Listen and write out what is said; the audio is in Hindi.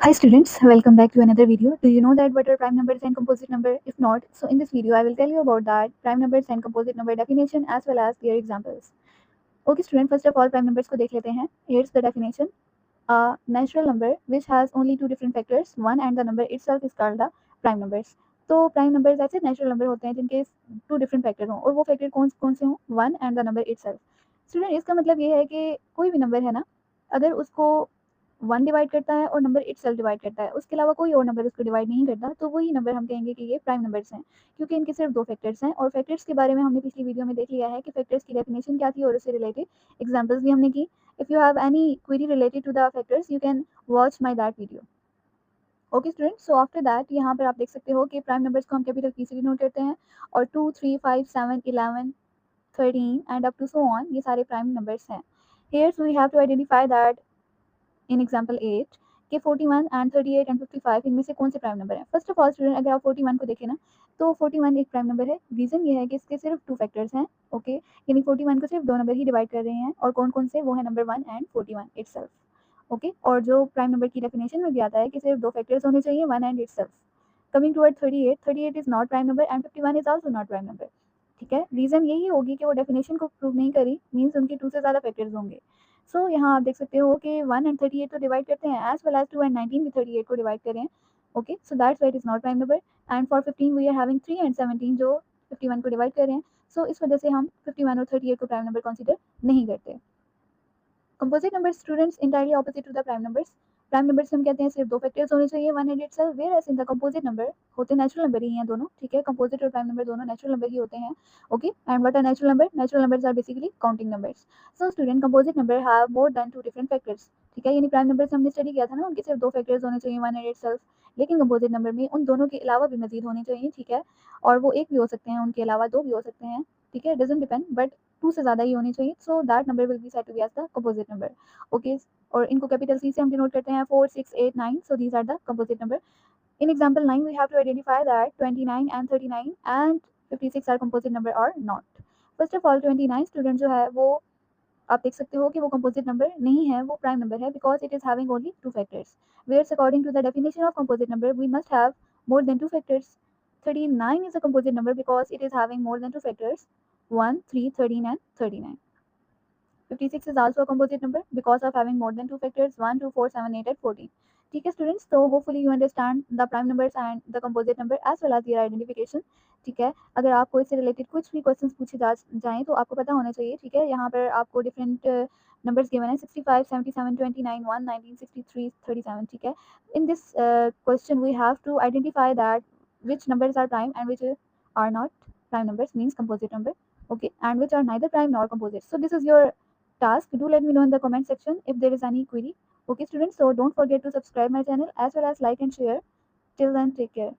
Hi students, welcome back to another video. Do you know that what are prime numbers and composite number? If not, so in this video I will tell you about that prime numbers and composite number definition as well as their examples. Okay student, first of all prime numbers को देख लेते हैं. Here's the definition. A natural number which has only two different factors, one and the number itself is called the prime numbers. तो प्राइम नंबर्स ऐसे नेचुरल नंबर होते हैं जिनके टू डिफरेंट फैक्टर हों और वो फैक्टर कौन कौन से हों, one and the number itself. Student इसका मतलब ये है कि कोई भी नंबर है ना, अगर उसको वन डिवाइड करता है और नंबर इटसेल्फ डिवाइड करता है, उसके अलावा कोई और नंबर उसको डिवाइड नहीं करता, तो वही नंबर हम कहेंगे कि ये प्राइम नंबर्स हैं, क्योंकि इनके सिर्फ दो फैक्टर्स हैं. और फैक्टर्स के बारे में हमने पिछली वीडियो में देख लिया है कि फैक्टर्स की डेफिनेशन क्या थी और उससे रिलेटेड एग्जाम्पल्स भी हमने की. If you have any query related to the factors you can watch my that video. Okay student, so after that यहाँ पर आप देख सकते हो कि प्राइम नंबर्स को हम कैपिटल पी से डिनोट करते हैं और 2, 3, 5, 7, 11, 13 and up to so on, ये सारे प्राइम नंबर्स हैं. Here we have to identify that in example 8 के 41 एंड 38 एंड 55 इनमें से कौन से प्राइम नंबर है. फर्स्ट ऑफ ऑल स्टूडेंट, अगर आप 41 को देखें ना, तो 41 एक प्राइम नंबर है. रीजन ये है कि इसके सिर्फ टू फैक्टर्स हैं. ओके, यानी 41 को सिर्फ दो नंबर ही डिवाइड कर रहे हैं और कौन कौन से, वो है नंबर 1 एंड 41 इटसेल्फ. ओके, और जो प्राइम नंबर की डेफिनेशन में भी आता है कि सिर्फ दो फैक्टर्स होने चाहिए, 1 and itself. Coming toward 38, 38 is not prime number and 51 is also not prime number. ठीक है, रीजन यही होगी कि वो डेफिनेशन को प्रूव नहीं करी, मीन्स उनके टू से ज़्यादा फैक्टर्स होंगे. सो यहाँ आप देख सकते हो कि 1 एंड 38 को डिवाइड करते हैं एज वेल एज 2 एंड 19 भी 38 को डिवाइड करें. Okay, so that's why it is not prime number. And for 15 we are having 3 and 17 जो 51 को डिवाइड कर रहे हैं. सो इस वजह से हम 51 और 38 को प्राइम नंबर कंसीडर नहीं करते. Composite number students entirely opposite to the prime numbers. Prime numbers हम कहते हैं सिर्फ दो फैक्टर्स होने चाहिए, one and itself, whereas in the composite number होते नेचुरल नंबर ही हैं दोनों. ठीक है, कंपोजिट और प्राइम नंबर दोनों नेचुरल नंबर ही होते हैं. Okay, and what are natural number? Natural numbers are basically counting numbers. So student, composite number have more than to different factors. ठीक है, यानी प्राइम नंबर से हमने स्टडी किया था ना, उनके सिर्फ दो फैक्टर्स होने चाहिए, वन एंड इटसेल्फ. लेकिन कंपोजिट नंबर में उन दोनों के अलावा भी मजीद होने चाहिए. ठीक है, और वो एक भी हो सकते हैं, उनके अलावा दो भी हो सकते हैं. ठीक है, डजंट डिपेंड, बट टू से ज़्यादा ही होनी चाहिए. So that number will be said to be as the composite number. Okay, और इनको कैपिटल सी से हम डिनोट करते हैं 4, 6, 8, 9. So these are the composite number. In example 9 we have to identify that 29 and 39 and 56 are composite number or not. First of all 29 student जो है वो आप देख सकते हो कि वो कंपोजिट नंबर नहीं है, वो प्राइम नंबर है, because it is having only two factors. Whereas according to the definition of composite number we must have more than two factors. 39 is a composite number because it is having more than two factors, 1, 3, 13 and 39. 56 is also a composite number because of having more than two factors, 1, 2, 4, 7, 8 and 14. ठीक है स्टूडेंट्स, तो hopefully you understand the prime numbers and the composite number as well as their identification. ठीक है, अगर आपको इससे रिलेटेड कुछ भी क्वेश्चंस पूछे जाएँ तो आपको पता होना चाहिए. ठीक है, यहाँ पर आपको डिफरेंट नंबर्स गिवन है 65, 77, 29, 1, 19, 63, 37. ठीक है, in this question we have to identify that which numbers are prime and which are not prime numbers, means composite number. Okay, and which are neither prime nor composite. So this is your task. Do let me know in the comment section if there is any query. Okay students, so don't forget to subscribe my channel as well as like and share. Till then, take care.